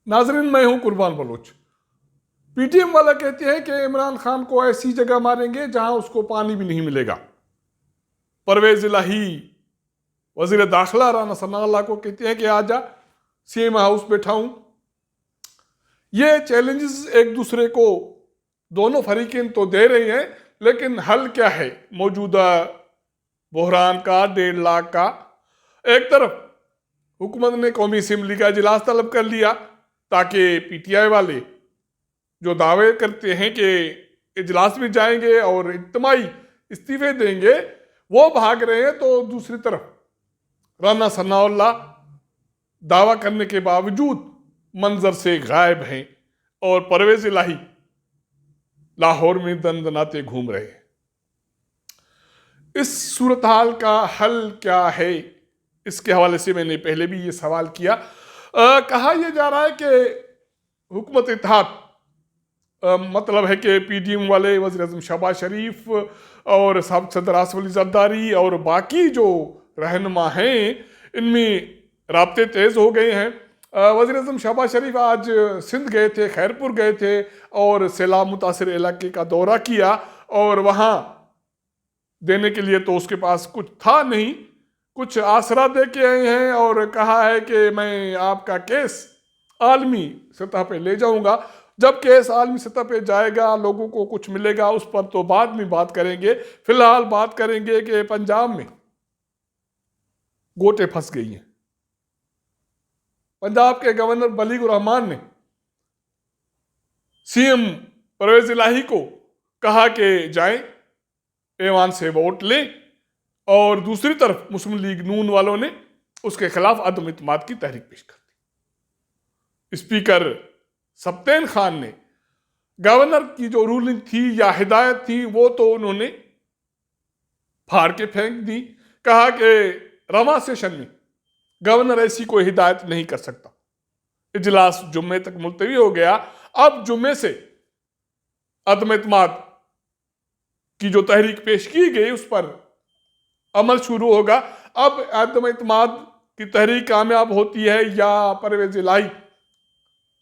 नाजरीन, मैं हूं कुर्बान बलोच। पीटीएम वाला कहते हैं कि इमरान खान को ऐसी जगह मारेंगे जहां उसको पानी भी नहीं मिलेगा। परवेज इलाही वजीर दाखिला राना सनाउल्लाह को कहते हैं कि आजा सीएम हाउस बैठा हूं। ये चैलेंजेस एक दूसरे को दोनों फरीकें तो दे रहे हैं, लेकिन हल क्या है मौजूदा बहरान का, 1.5 लाख का? एक तरफ हुकूमत ने कौमी असम्बली का इजलास तलब कर लिया ताकि पीटीआई वाले जो दावे करते हैं कि इजलास में जाएंगे और इज्तिमाई इस्तीफे देंगे वो भाग रहे हैं, तो दूसरी तरफ राना सनाउल्लाह दावा करने के बावजूद मंजर से गायब हैं और परवेज इलाही लाहौर में दंदनाते घूम रहे हैं। इस सूरत हाल का हल क्या है, इसके हवाले से मैंने पहले भी ये सवाल किया। कहा यह जा रहा है कि हुकूमत इत्तेहाद मतलब है कि पीडीएम वाले वज़ीर आज़म शहबाज शरीफ और साबिक़ सदर आसिफ अली ज़रदारी और बाकी जो रहनुमा हैं, इनमें राब्ते तेज़ हो गए हैं। वज़ीर आज़म शहबाज शरीफ आज सिंध गए थे, खैरपुर गए थे और सैलाब मुतासिर इलाके का दौरा किया, और वहाँ देने के लिए तो उसके पास कुछ था नहीं, कुछ आसरा दे के आए हैं और कहा है कि मैं आपका केस आलमी सतह पे ले जाऊंगा। जब केस आलमी सतह पे जाएगा, लोगों को कुछ मिलेगा, उस पर तो बाद में बात करेंगे। फिलहाल बात करेंगे कि पंजाब में गोटे फंस गई हैं। पंजाब के गवर्नर बलीगुर रहमान ने सीएम परवेज इलाही को कहा कि जाएं, ऐवान से वोट लें, और दूसरी तरफ मुस्लिम लीग नून वालों ने उसके खिलाफ अदम इत्मीनान की तहरीक पेश कर दी। स्पीकर सब्तैन खान ने गवर्नर की जो रूलिंग थी या हिदायत थी वो तो उन्होंने फाड़ के फेंक दी। कहा कि रवा सेशन में गवर्नर ऐसी कोई हिदायत नहीं कर सकता। इजलास जुम्मे तक मुलतवी हो गया। अब जुम्मे से अदम इत्मीनान की जो तहरीक पेश की गई उस पर अमल शुरू होगा। अब अदम इत्मीनान की तहरीक कामयाब होती है या परवेज इलाही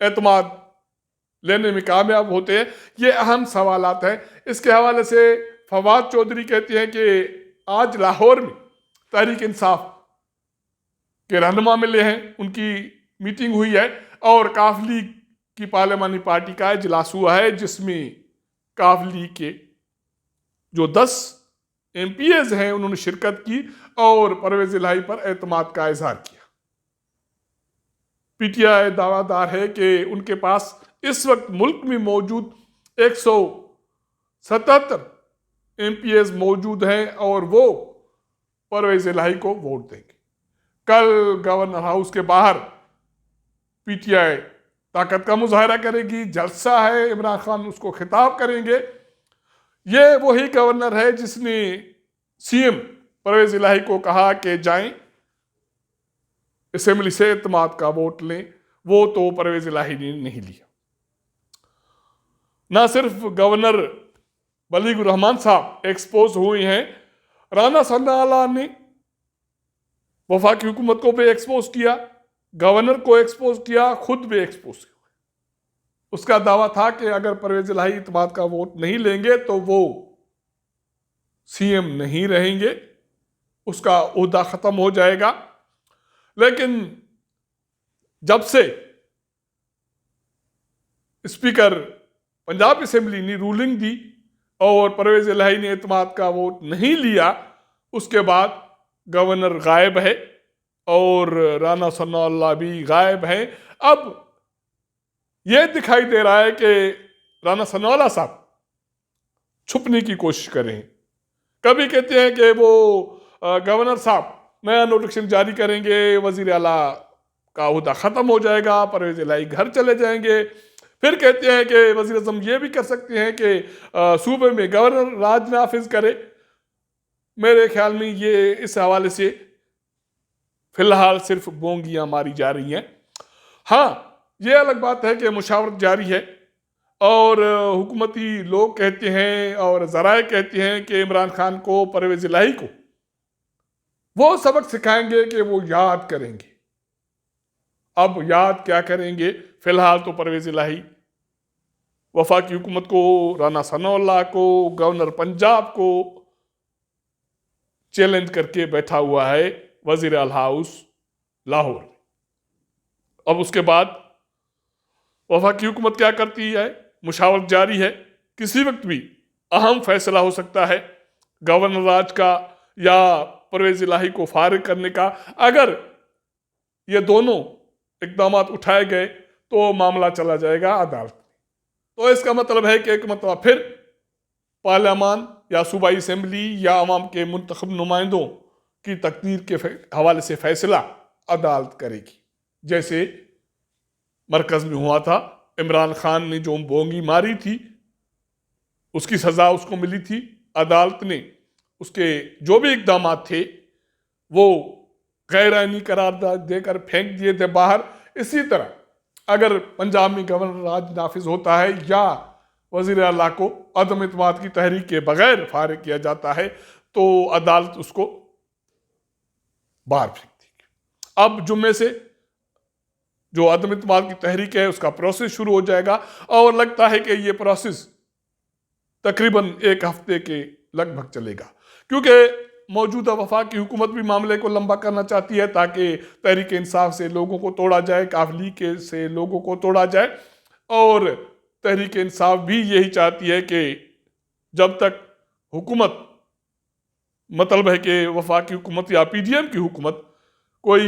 एतमाद लेने में कामयाब होते हैं, ये अहम सवालात हैं। इसके हवाले से फवाद चौधरी कहते हैं कि आज लाहौर में तहरीक इंसाफ के रहनुमा मिले हैं, उनकी मीटिंग हुई है और काफ लीग की पार्लियामानी पार्टी का इजलास हुआ है, जिसमें काफ लीग के जो 10 एमपीएज हैं उन्होंने शिरकत की और परवेज इलाही पर एतमाद का इजहार किया। पीटीआई दावादार है कि उनके पास इस वक्त मुल्क में मौजूद 177 एमपीएज मौजूद हैं और वो परवेज इलाही को वोट देंगे। कल गवर्नर हाउस के बाहर पीटीआई ताकत का मुजाहरा करेगी, जलसा है, इमरान खान उसको खिताब करेंगे। ये वही गवर्नर है जिसने सीएम परवेज इलाही को कहा कि जाएं असेंबली से इत्मीनान का वोट लें, वो तो परवेज इलाही ने नहीं लिया। ना सिर्फ गवर्नर बलीगुर रहमान साहब एक्सपोज हुए हैं, राना सनाउल्लाह ने वफाकी हुकूमत को भी एक्सपोज किया, गवर्नर को एक्सपोज किया, खुद भी एक्सपोज हुए। उसका दावा था कि अगर परवेज इलाही इत्मीनान का वोट नहीं लेंगे तो वो सीएम नहीं रहेंगे, उसका ओहदा खत्म हो जाएगा। लेकिन जब से स्पीकर पंजाब असेंबली ने रूलिंग दी और परवेज इलाही ने इत्मीनान का वोट नहीं लिया, उसके बाद गवर्नर गायब है और राना सनाउल्लाह भी गायब हैं। अब यह दिखाई दे रहा है कि राना सनाउल्लाह साहब छुपने की कोशिश कर रहे हैं। कभी कहते हैं कि वो गवर्नर साहब नया नोटिफिकेशन जारी करेंगे, वजीर आला का ओहदा ख़त्म हो जाएगा, परवेज इलाही घर चले जाएंगे। फिर कहते हैं कि वजीर आज़म ये भी कर सकते हैं कि सूबे में गवर्नर राज नाफिज करे। मेरे ख्याल में ये इस हवाले से फिलहाल सिर्फ बोंगियां मारी जा रही हैं। हाँ, ये अलग बात है कि मुशावरत जारी है और हुकूमती लोग कहते हैं और ज़राए कहते हैं कि इमरान खान को, परवेज इलाही को वो सबक सिखाएंगे कि वो याद करेंगे। अब याद क्या करेंगे, फिलहाल तो परवेज इलाही वफाकी हुकूमत को, राना सनाउल्लाह को, गवर्नर पंजाब को चैलेंज करके बैठा हुआ है वजीर आला हाउस लाहौर। अब उसके बाद वफाकी हुकूमत क्या करती है, मुशावरत जारी है, किसी वक्त भी अहम फैसला हो सकता है गवर्नर राज का या परवेज इलाही को फारिग करने का। अगर ये दोनों इकदाम उठाए गए तो मामला चला जाएगा अदालत में। तो इसका मतलब है कि एक मतलब फिर पार्लियामान या सूबाई असेंबली या अवाम के मुंतखब नुमाइंदों की तकदीर के हवाले से फैसला अदालत करेगी, जैसे मरकज में हुआ था। इमरान खान ने जो बोंगी मारी थी उसकी सजा उसको मिली थी, अदालत ने उसके जो भी इकदाम थे वो गैर आईनी करार देकर फेंक दिए थे बाहर। इसी तरह अगर पंजाब में गवर्नर राज नाफिज होता है या वजीर आला को अदम इत्मीनान की तहरीक के बगैर फारिग किया जाता है तो अदालत उसको बाहर फेंक देगी। अब जुम्मे से जो अदम इत्मीनान की तहरीक है उसका प्रोसेस शुरू हो जाएगा और लगता है कि ये प्रोसेस तकरीबन एक हफ्ते के लगभग चलेगा, क्योंकि मौजूदा वफाकी हुकूमत भी मामले को लंबा करना चाहती है ताकि तहरीक इंसाफ से लोगों को तोड़ा जाए, काफ लीग से लोगों को तोड़ा जाए। और तहरीक इंसाफ भी यही चाहती है कि जब तक हुकूमत, मतलब है कि वफाकी हुकूमत या पीडीएम की हुकूमत कोई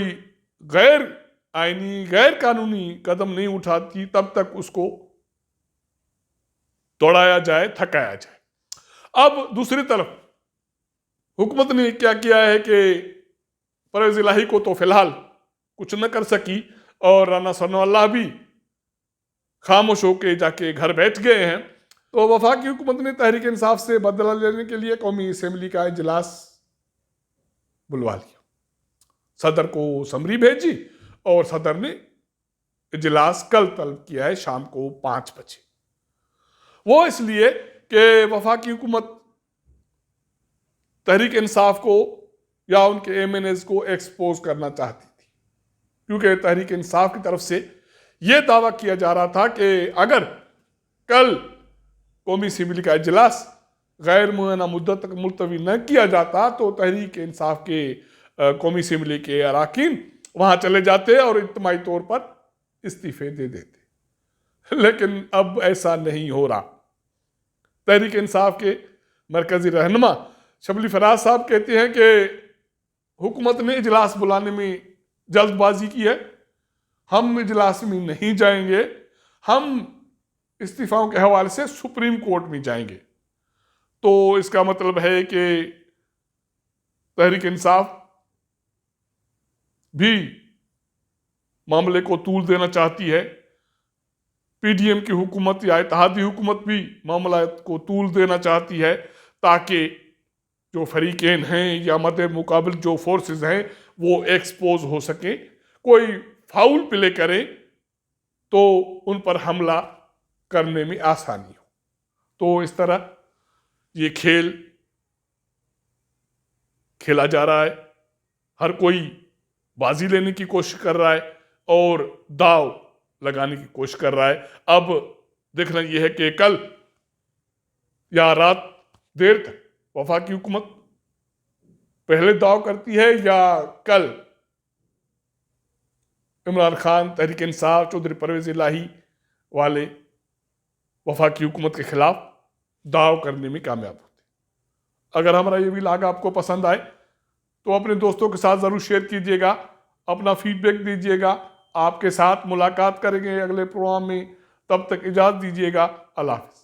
गैर आईनी गैर कानूनी कदम नहीं उठाती तब तक उसको तोड़ाया जाए, थकाया जाए। अब दूसरी तरफ हुकूमत ने क्या किया है कि परवेज इलाही को तो फिलहाल कुछ न कर सकी और राना सनाउल्लाह भी खामोश होकर जाके घर बैठ गए हैं। तो वफाकी हुकूमत ने तहरीक इंसाफ से बदला लेने के लिए कौमी असेंबली का इजलास बुलवा लिया, सदर को समरी भेजी और सदर ने इजलास कल तलब किया है शाम को 5 बजे। वो इसलिए कि वफाकी हुकूमत तहरीक इंसाफ को या उनके एमएनएस को एक्सपोज करना चाहती थी, क्योंकि तहरीक इंसाफ की तरफ से यह दावा किया जा रहा था कि अगर कल कौमी असेंबली का इजलास गैर मुअय्यना मुद्दत तक मुलतवी न किया जाता तो तहरीक इंसाफ के कौमी असेंबली के अरकान वहां चले जाते और इज्तिमाई तौर पर इस्तीफे दे देते। लेकिन अब ऐसा नहीं हो रहा। तहरीक इंसाफ के मरकजी रहनुमा शबली फराज साहब कहते हैं कि हुकूमत ने इजलास बुलाने में जल्दबाजी की है, हम इजलास में नहीं जाएंगे, हम इस्तीफाओं के हवाले से सुप्रीम कोर्ट में जाएंगे। तो इसका मतलब है कि तहरीक इंसाफ भी मामले को तूल देना चाहती है, पीडीएम की हुकूमत या इत्तेहादी हुकूमत भी मामला को तूल देना चाहती है ताकि जो फरीकेन हैं या मदे मुकाबिल जो फोर्सेस हैं वो एक्सपोज हो सके, कोई फाउल प्ले करे तो उन पर हमला करने में आसानी हो। तो इस तरह ये खेल खेला जा रहा है, हर कोई बाजी लेने की कोशिश कर रहा है और दाव लगाने की कोशिश कर रहा है। अब देखना यह है कि कल या रात देर तक वफाकी हुकूमत पहले दाव करती है या कल इमरान खान, तहरीक इंसाफ, चौधरी परवेज इलाही वाले वफाकी हुकूमत के खिलाफ दाव करने में कामयाब होते। अगर हमारा ये व्लॉग आपको पसंद आए तो अपने दोस्तों के साथ ज़रूर शेयर कीजिएगा, अपना फीडबैक दीजिएगा। आपके साथ मुलाकात करेंगे अगले प्रोग्राम में, तब तक इजाज़त दीजिएगा। अल्लाह हाफ़िज़।